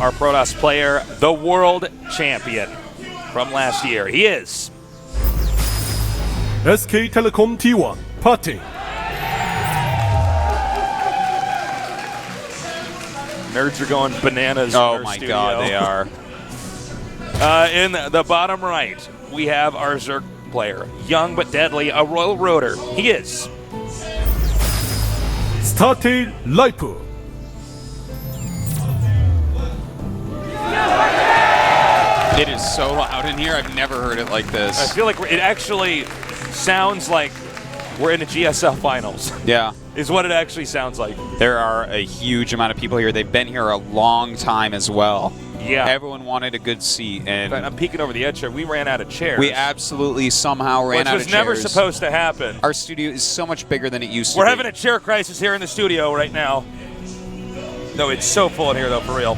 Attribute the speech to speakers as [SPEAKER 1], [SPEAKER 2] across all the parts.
[SPEAKER 1] our Protoss player, the world champion from last year. He is
[SPEAKER 2] SK Telecom T1, PartinG.
[SPEAKER 1] Nerds are going bananas.
[SPEAKER 3] Oh my God, they are.
[SPEAKER 1] In the bottom right, we have our Zerg player, young but deadly, a Royal Rotor. He is
[SPEAKER 2] Started Lipo.
[SPEAKER 3] It is so loud in here. I've never heard it like
[SPEAKER 1] I
[SPEAKER 3] this.
[SPEAKER 1] feel like it actually sounds like we're in the GSL finals.
[SPEAKER 3] Yeah.
[SPEAKER 1] Is what it actually sounds like.
[SPEAKER 3] There are a huge amount of people here. They've been here a long time as well.
[SPEAKER 1] Yeah.
[SPEAKER 3] Everyone wanted a good seat, and
[SPEAKER 1] I'm peeking over the edge here. We ran out of chairs.
[SPEAKER 3] we absolutely somehow ran out of chairs.
[SPEAKER 1] Which was never supposed to happen.
[SPEAKER 3] Our studio is so much bigger than it used to
[SPEAKER 1] We're
[SPEAKER 3] be.
[SPEAKER 1] having a chair crisis here in the studio right now. No, it's so full in here, though, for real.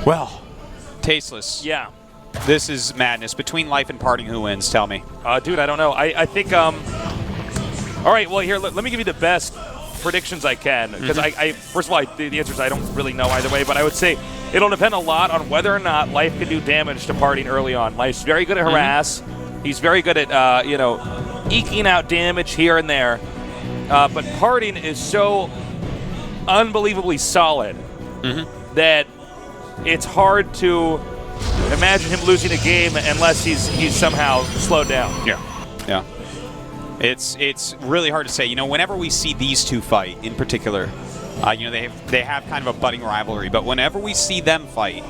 [SPEAKER 3] Well, tasteless.
[SPEAKER 1] Yeah.
[SPEAKER 3] This is madness. Between Life and PartinG, who wins? Tell me.
[SPEAKER 1] Dude, I don't know. I think, all right, well, here, let me give you the best predictions I can. Because first of all, the answer is I don't really know either way, but I would say it'll depend a lot on whether or not Life can do damage to PartinG early on. Life's very good at harass. He's very good at, eking out damage here and there. But PartinG is so unbelievably solid that it's hard to imagine him losing a game unless he's somehow slowed down.
[SPEAKER 3] Yeah. It's really hard to say. Whenever we see these two fight in particular, they have kind of a budding rivalry. But whenever we see them fight,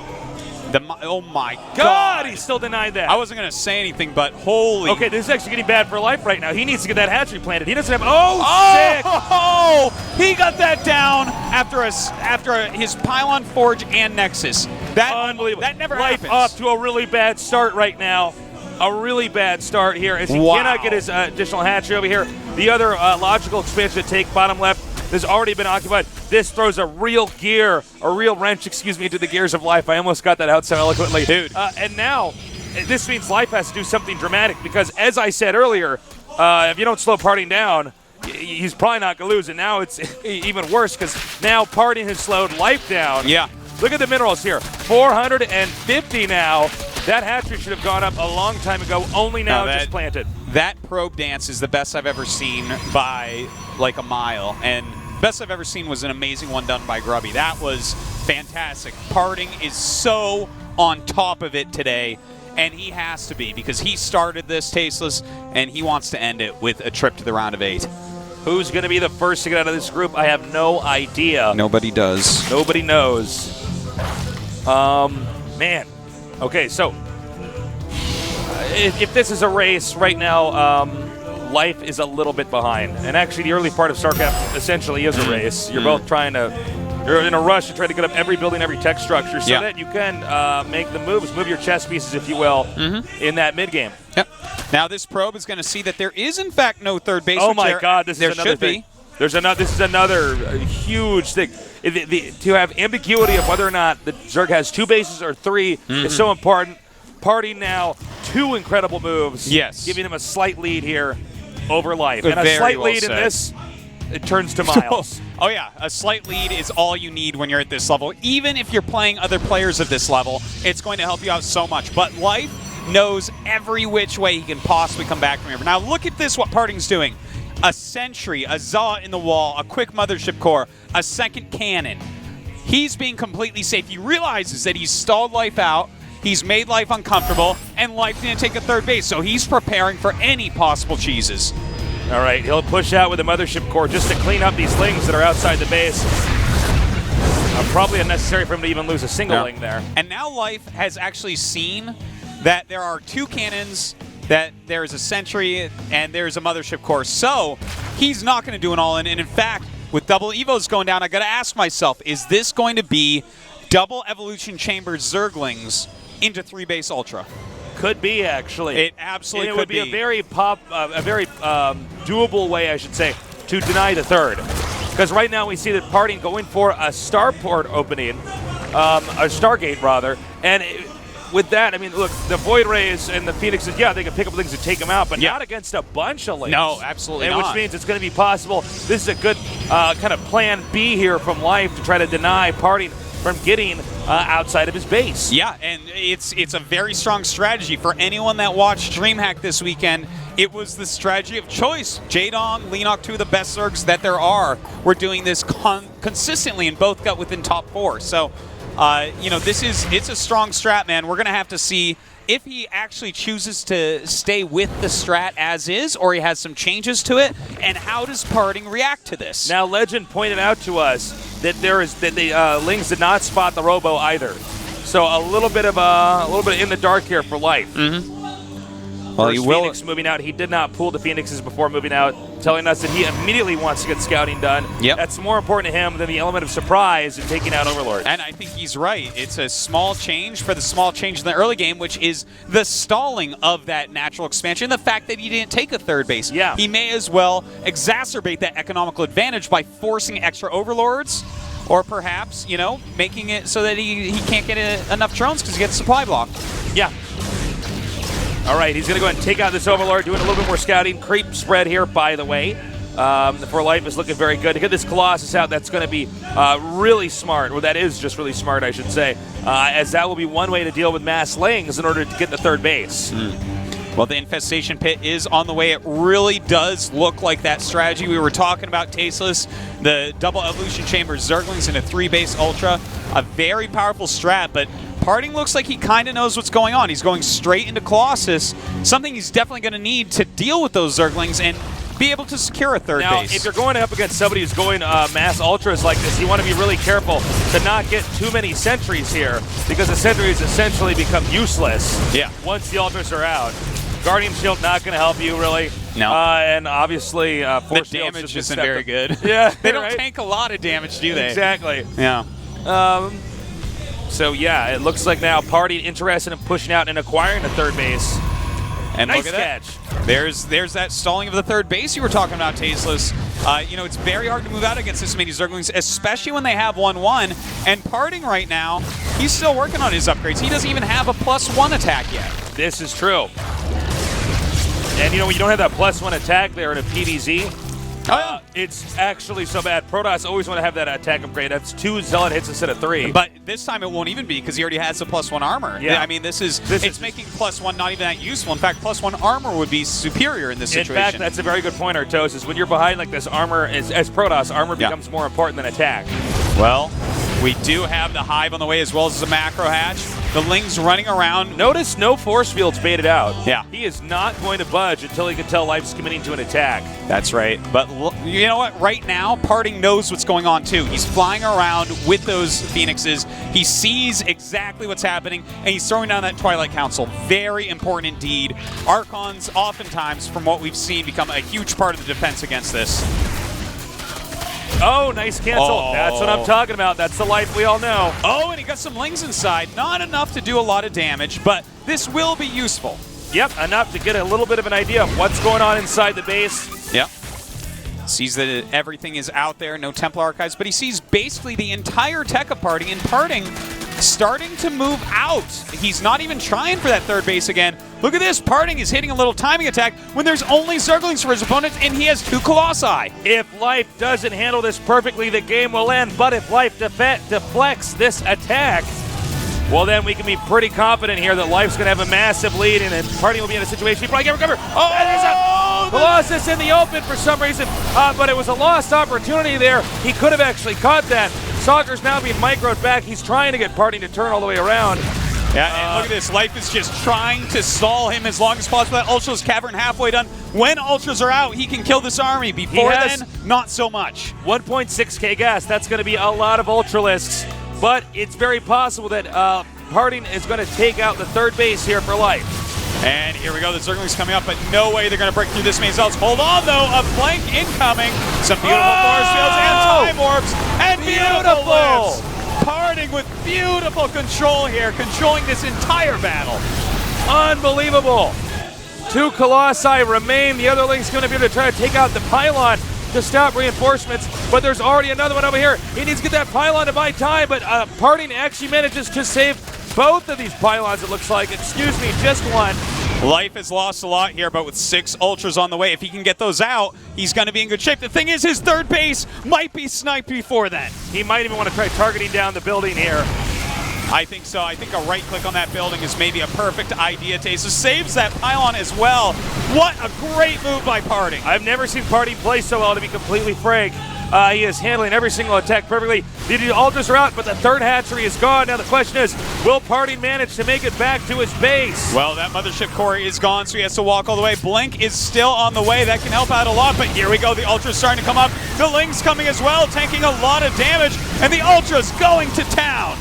[SPEAKER 3] oh my God,
[SPEAKER 1] he still denied that.
[SPEAKER 3] I wasn't gonna say anything, but holy.
[SPEAKER 1] Okay, this is actually getting bad for Life right now. He needs to get that hatchery planted. He doesn't have. Sick!
[SPEAKER 3] Oh, he got that down after his pylon, forge, and nexus. That
[SPEAKER 1] Unbelievable.
[SPEAKER 3] That never
[SPEAKER 1] Life
[SPEAKER 3] happens.
[SPEAKER 1] off to a really bad start right now. A really bad start here as he cannot get his additional hatchery over here. The other logical expansion to take bottom left has already been occupied. This throws a real wrench, into the gears of Life. I almost got that out so eloquently.
[SPEAKER 3] Dude.
[SPEAKER 1] And now, this means Life has to do something dramatic because, as I said earlier, if you don't slow PartinG down, he's probably not going to lose. And now it's even worse because now PartinG has slowed Life down.
[SPEAKER 3] Yeah.
[SPEAKER 1] Look at the minerals here. 450 now. That hatchery should have gone up a long time ago, only now just planted.
[SPEAKER 3] That probe dance is the best I've ever seen by like a mile. And best I've ever seen was an amazing one done by Grubby. That was fantastic. PartinG is so on top of it today, and he has to be because he started this tasteless, and he wants to end it with a trip to the round of 8.
[SPEAKER 1] Who's going to be the first to get out of this group? I have no idea.
[SPEAKER 3] Nobody does.
[SPEAKER 1] Nobody knows. Man. Okay, so if this is a race right now, Life is a little bit behind. And actually, the early part of StarCraft essentially is a race. You're both trying to, you're in a rush to try to get up every building, every tech structure so that you can make the moves, move your chess pieces, if you will, in that mid-game.
[SPEAKER 3] Yep. Now this probe is going to see that there is, in fact, no third base.
[SPEAKER 1] Oh, my God, this
[SPEAKER 3] there
[SPEAKER 1] is another
[SPEAKER 3] should
[SPEAKER 1] thing.
[SPEAKER 3] be.
[SPEAKER 1] This is another huge thing. To have ambiguity of whether or not the Zerg has 2 bases or 3 is so important. PartinG now 2 incredible moves.
[SPEAKER 3] Yes.
[SPEAKER 1] Giving him a slight lead here over Life.
[SPEAKER 3] But
[SPEAKER 1] And a slight
[SPEAKER 3] well
[SPEAKER 1] lead
[SPEAKER 3] said.
[SPEAKER 1] in this, it turns to miles.
[SPEAKER 3] Oh, yeah. A slight lead is all you need when you're at this level. Even if you're playing other players at this level, it's going to help you out so much. But Life knows every which way he can possibly come back from here. Now look at this, what PartinG's doing. A sentry, a Zaw in the wall, a quick mothership core, a second cannon. He's being completely safe. He realizes that he's stalled Life out, he's made Life uncomfortable, and Life didn't take a third base, so he's preparing for any possible cheeses.
[SPEAKER 1] All right, he'll push out with a mothership core just to clean up these lings that are outside the base. Probably unnecessary for him to even lose a single ling there.
[SPEAKER 3] And now Life has actually seen that there are 2 cannons, that there's a sentry, and there's a mothership core. So he's not going to do an all-in. And in fact, with double Evos going down, I got to ask myself, is this going to be double Evolution Chamber Zerglings into 3-base Ultra?
[SPEAKER 1] Could be, actually.
[SPEAKER 3] It absolutely
[SPEAKER 1] and it
[SPEAKER 3] could
[SPEAKER 1] would be. A very doable way, I should say, to deny the third. Because right now we see that PartinG going for a starport opening, a Stargate rather, and with that, I mean, look, the Void Rays and the Phoenixes, yeah, they can pick up things and take them out, but not against a bunch of links.
[SPEAKER 3] No, absolutely not.
[SPEAKER 1] Which means it's going to be possible. This is a good kind of plan B here from Life to try to deny PartinG from getting outside of his base.
[SPEAKER 3] Yeah, and it's a very strong strategy for anyone that watched DreamHack this weekend. It was the strategy of choice. Jaedong, Leenock, two of the best Zergs that there are, were doing this consistently, and both got within top 4. So, you know, it's a strong strat, man. We're gonna have to see if he actually chooses to stay with the strat as is, or he has some changes to it, and how does PartinG react to this?
[SPEAKER 1] Now, Legend pointed out to us that the Lings did not spot the Robo either, so a little bit in the dark here for Life.
[SPEAKER 3] Well, he will.
[SPEAKER 1] Phoenix moving out. He did not pull the Phoenixes before moving out, telling us that he immediately wants to get scouting done.
[SPEAKER 3] Yep.
[SPEAKER 1] That's more important to him than the element of surprise in taking out Overlord.
[SPEAKER 3] And I think he's right. It's a small change for the small change in the early game, which is the stalling of that natural expansion, the fact that he didn't take a third base.
[SPEAKER 1] Yeah.
[SPEAKER 3] He may as well exacerbate that economical advantage by forcing extra Overlords, or perhaps, you know, making it so that he can't get enough drones because he gets supply blocked.
[SPEAKER 1] Yeah. All right, he's going to go ahead and take out this Overlord, doing a little bit more scouting. Creep spread here, by the way. For Life is looking very good. To get this Colossus out, that's going to be really smart. Well, that is just really smart, I should say, as that will be one way to deal with mass Lings in order to get the third base.
[SPEAKER 3] Well, the Infestation Pit is on the way. It really does look like that strategy we were talking about, Tasteless. The double Evolution Chamber Zerglings in a 3-base Ultra. A very powerful strat, but PartinG looks like he kind of knows what's going on. He's going straight into Colossus, something he's definitely going to need to deal with those Zerglings and be able to secure a third base.
[SPEAKER 1] Now, if you're going up against somebody who's going mass ultras like this, you want to be really careful to not get too many sentries here, because the sentries essentially become useless once the ultras are out. Guardian Shield not going to help you, really.
[SPEAKER 3] No.
[SPEAKER 1] And obviously,
[SPEAKER 3] the damage isn't very good.
[SPEAKER 1] Yeah,
[SPEAKER 3] they don't tank a lot of damage, do they?
[SPEAKER 1] Exactly.
[SPEAKER 3] Yeah.
[SPEAKER 1] So yeah, it looks like now PartinG interested in pushing out and acquiring a third base.
[SPEAKER 3] And
[SPEAKER 1] nice
[SPEAKER 3] look at
[SPEAKER 1] catch.
[SPEAKER 3] That. There's that stalling of the third base you were talking about, Tasteless. You know, it's very hard to move out against this many Zerglings, especially when they have 1-1. And PartinG right now, he's still working on his upgrades. He doesn't even have a +1 attack yet.
[SPEAKER 1] This is true. And you know, when you don't have that +1 attack there in a PvZ, it's actually so bad. Protoss always want to have that attack upgrade. That's 2 Zealot hits instead of 3.
[SPEAKER 3] But this time it won't even be, because he already has a +1 armor.
[SPEAKER 1] Yeah.
[SPEAKER 3] I mean, it's making +1 not even that useful. In fact, +1 armor would be superior in this situation.
[SPEAKER 1] In fact, that's a very good point, Artos, is when you're behind like this, armor, as Protoss, armor becomes more important than attack.
[SPEAKER 3] Well, we do have the Hive on the way, as well as the Macro Hatch. The Lings running around.
[SPEAKER 1] Notice no force fields baited out.
[SPEAKER 3] Yeah.
[SPEAKER 1] He is not going to budge until he can tell Life's committing to an attack.
[SPEAKER 3] That's right. But you know what? Right now, PartinG knows what's going on, too. He's flying around with those Phoenixes. He sees exactly what's happening, and he's throwing down that Twilight Council. Very important indeed. Archons, oftentimes, from what we've seen, become a huge part of the defense against this.
[SPEAKER 1] Oh, nice cancel.
[SPEAKER 3] Oh.
[SPEAKER 1] That's what I'm talking about. That's the Life we all know.
[SPEAKER 3] Oh, and he got some Lings inside. Not enough to do a lot of damage, but this will be useful.
[SPEAKER 1] Yep, enough to get a little bit of an idea of what's going on inside the base.
[SPEAKER 3] Yep. Sees that everything is out there, no Templar Archives, but he sees basically the entire tech of PartinG, and PartinG starting to move out. He's not even trying for that third base again. Look at this. PartinG is hitting a little timing attack when there's only Zerglings for his opponents, and he has 2 Colossi.
[SPEAKER 1] If Life doesn't handle this perfectly, the game will end. But if Life deflects this attack, well, then we can be pretty confident here that Life's going to have a massive lead, and then PartinG will be in a situation he probably can't recover. Oh, there's a Colossus in the open for some reason, but it was a lost opportunity there. He could have actually caught that. Soccer's now being microed back. He's trying to get PartinG to turn all the way around.
[SPEAKER 3] Yeah, and look at this. Life is just trying to stall him as long as possible. That Ultra's Cavern halfway done. When Ultras are out, he can kill this army. Before then, not so much.
[SPEAKER 1] 1.6k gas. That's going to be a lot of Ultralisks. But it's very possible that PartinG is going to take out the third base here for Life.
[SPEAKER 3] And here we go. The Zerglings coming up, but no way they're going to break through this many cells. Hold on, though. A flank incoming. Some beautiful force fields and time orbs. And beautiful lifts. PartinG with beautiful control here, controlling this entire battle.
[SPEAKER 1] Unbelievable. 2 Colossi remain. The other Link's going to be able to try to take out the pylon to stop reinforcements, but there's already another one over here. He needs to get that pylon to buy time, but PartinG actually manages to save both of these pylons, it looks like. Excuse me, just one.
[SPEAKER 3] Life has lost a lot here, but with 6 Ultras on the way, if he can get those out, he's going to be in good shape. The thing is, his third base might be sniped before then.
[SPEAKER 1] He might even want to try targeting down the building here.
[SPEAKER 3] I think so. I think a right click on that building is maybe a perfect idea. Taser saves that pylon as well. What a great move by PartinG.
[SPEAKER 1] I've never seen PartinG play so well, to be completely frank. He is handling every single attack perfectly. The Ultras are out, but the third hatchery is gone. Now the question is, will PartinG manage to make it back to his base?
[SPEAKER 3] Well, that mothership core is gone, so he has to walk all the way. Blink is still on the way. That can help out a lot, but here we go. The Ultra's starting to come up. The Ling's coming as well, tanking a lot of damage, and the Ultra's going to town.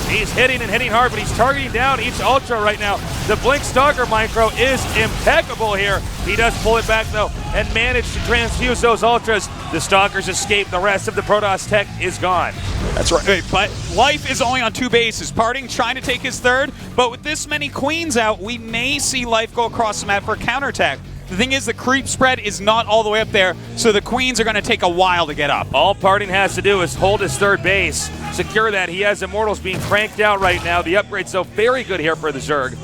[SPEAKER 1] He's hitting and hitting hard, but he's targeting down each Ultra right now. The Blink Stalker micro is impeccable here. He does pull it back, though, and manage to transfuse those Ultras. The Stalkers escape. The rest of the Protoss tech is gone.
[SPEAKER 3] That's right. But Life is only on 2 bases. PartinG trying to take his third, but with this many Queens out, we may see Life go across the map for a counterattack. The thing is, the creep spread is not all the way up there, so the Queens are going to take a while to get up.
[SPEAKER 1] All PartinG has to do is hold his third base, secure that. He has Immortals being cranked out right now. The upgrade, so very good here for the Zerg.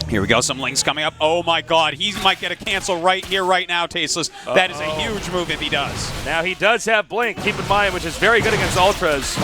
[SPEAKER 3] Here we go, some Lings coming up. Oh my god, he might get a cancel right here, right now, Tasteless. That is a huge move if he does.
[SPEAKER 1] Now he does have Blink, keep in mind, which is very good against Ultras.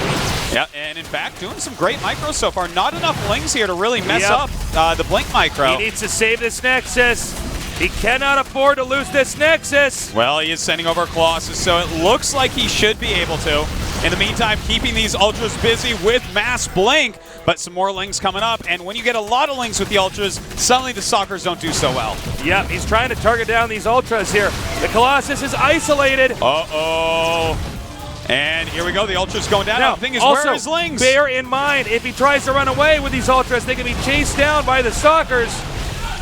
[SPEAKER 3] Yeah, and in fact, doing some great micros so far. Not enough Lings here to really mess up the Blink micro.
[SPEAKER 1] He needs to save this Nexus. He cannot afford to lose this Nexus.
[SPEAKER 3] Well, he is sending over Colossus, so it looks like he should be able to. In the meantime, keeping these Ultras busy with mass Blink, but some more Lings coming up, and when you get a lot of Lings with the Ultras, suddenly the Stalkers don't do so well.
[SPEAKER 1] Yep, he's trying to target down these Ultras here. The Colossus is isolated.
[SPEAKER 3] Uh-oh. And here we go, the Ultras going down.
[SPEAKER 1] Now,
[SPEAKER 3] the thing is,
[SPEAKER 1] also,
[SPEAKER 3] where are his Lings?
[SPEAKER 1] Bear in mind, if he tries to run away with these Ultras, they can be chased down by the Stalkers.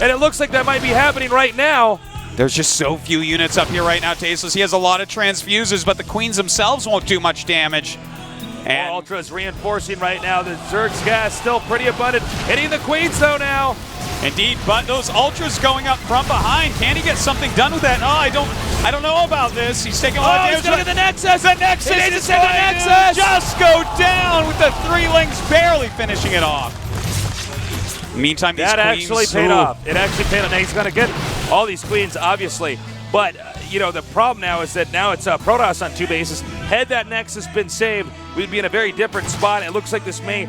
[SPEAKER 1] And it looks like that might be happening right now.
[SPEAKER 3] There's just so few units up here right now, Tasteless. He has a lot of transfuses, but the Queens themselves won't do much damage. And
[SPEAKER 1] Ultra's reinforcing right now. The Zerg's gas still pretty abundant. Hitting the Queens though now.
[SPEAKER 3] Indeed, but those Ultras going up from behind. Can he get something done with that? Oh, I don't know about this. He's taking a lot of damage.
[SPEAKER 1] He's gonna get the Nexus.
[SPEAKER 3] The Nexus is
[SPEAKER 1] going to
[SPEAKER 3] just go down with the 3 Lings barely finishing it off. Meantime, these
[SPEAKER 1] that
[SPEAKER 3] Queens,
[SPEAKER 1] actually paid off. It actually paid off. Now he's gonna get all these Queens, obviously, but the problem now is that now it's Protoss on 2 bases. Had that Nexus been saved, we'd be in a very different spot. It looks like this may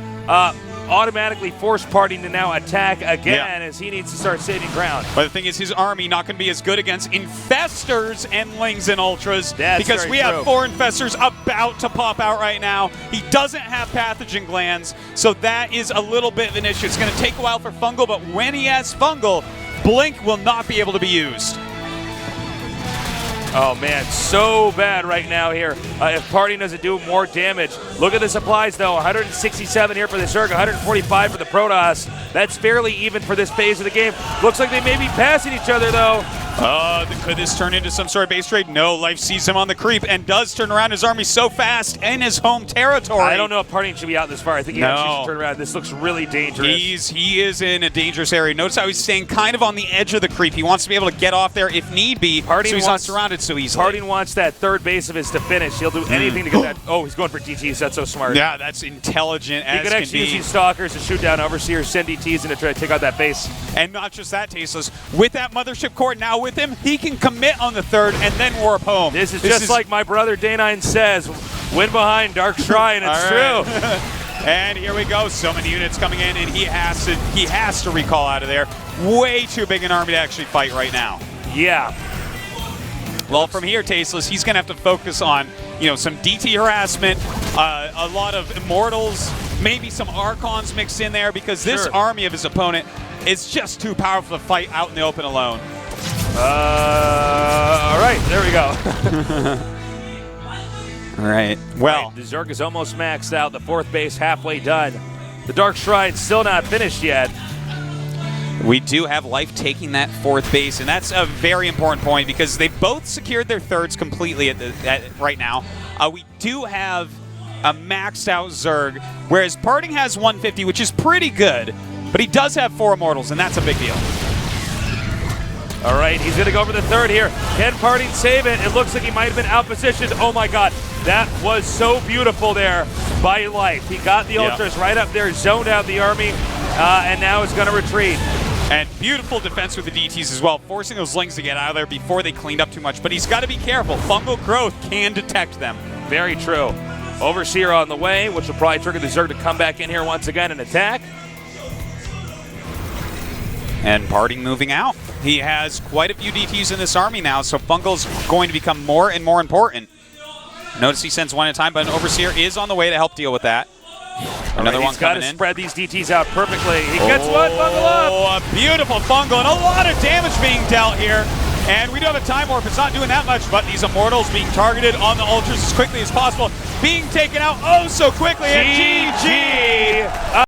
[SPEAKER 1] automatically force PartinG to now attack again as he needs to start saving ground.
[SPEAKER 3] But the thing is, his army not going to be as good against Infestors and Lings and Ultras.
[SPEAKER 1] That's
[SPEAKER 3] because
[SPEAKER 1] very
[SPEAKER 3] we
[SPEAKER 1] true.
[SPEAKER 3] have 4 Infestors about to pop out right now. He doesn't have pathogen glands, so that is a little bit of an issue. It's going to take a while for Fungal, but when he has Fungal, Blink will not be able to be used.
[SPEAKER 1] Oh man, so bad right now here. If PartinG doesn't do more damage. Look at the supplies though, 167 here for the Zerg, 145 for the Protoss. That's fairly even for this phase of the game. Looks like they may be passing each other though.
[SPEAKER 3] Could this turn into some sort of base trade? No, Life sees him on the creep and does turn around his army so fast in his home territory.
[SPEAKER 1] I don't know if PartinG should be out this far. I think he actually should turn around. This looks really dangerous.
[SPEAKER 3] He is in a dangerous area. Notice how he's staying kind of on the edge of the creep. He wants to be able to get off there if need be, so he's not surrounded so easily.
[SPEAKER 1] PartinG wants that third base of his to finish. He'll do anything to get that. Oh, he's going for DTs. That's so smart.
[SPEAKER 3] Yeah, that's intelligent as
[SPEAKER 1] he could actually
[SPEAKER 3] can
[SPEAKER 1] use
[SPEAKER 3] be.
[SPEAKER 1] these Stalkers to shoot down Overseers, send DTs, and to try to take out that base.
[SPEAKER 3] And not just that, Tasteless. With that Mothership Core now with him, he can commit on the third and then warp home.
[SPEAKER 1] This is just like my brother Day9 says, win behind Dark Shrine. It's true.
[SPEAKER 3] And here we go. So many units coming in, and he has to recall out of there. Way too big an army to actually fight right now.
[SPEAKER 1] Yeah.
[SPEAKER 3] Well, from here, Tasteless, he's going to have to focus on, some DT harassment, a lot of Immortals, maybe some Archons mixed in there, because this army of his opponent is just too powerful to fight out in the open alone.
[SPEAKER 1] All right, there we go.
[SPEAKER 3] All right. Well,
[SPEAKER 1] the Zerg is almost maxed out. The 4th base halfway done. The Dark Shrine still not finished yet.
[SPEAKER 3] we do have Life taking that 4th base, and that's a very important point because they both secured their 3rds completely right now. We do have a maxed out Zerg, whereas PartinG has 150, which is pretty good, but he does have 4 Immortals, and that's a big deal.
[SPEAKER 1] All right, he's going to go for the 3rd here. Can PartinG save it? It looks like he might have been outpositioned. Oh my God, that was so beautiful there by Life. He got the Ultras right up there, zoned out the army, and now is going to retreat.
[SPEAKER 3] And beautiful defense with the DTs as well, forcing those Lings to get out of there before they cleaned up too much. But he's got to be careful. Fungal growth can detect them.
[SPEAKER 1] Very true. Overseer on the way, which will probably trigger the Zerg to come back in here once again and attack.
[SPEAKER 3] And PartinG moving out. He has quite a few DTs in this army now, so Fungal's going to become more and more important. Notice he sends one at a time, but an Overseer is on the way to help deal with that. Another one coming in. He's got to
[SPEAKER 1] spread these DTs out perfectly. He gets one, Fungal up!
[SPEAKER 3] Oh, a beautiful Fungal, and a lot of damage being dealt here. And we do have a Time Warp. It's not doing that much, but these Immortals being targeted on the Ultras as quickly as possible, being taken out oh so quickly. And GG!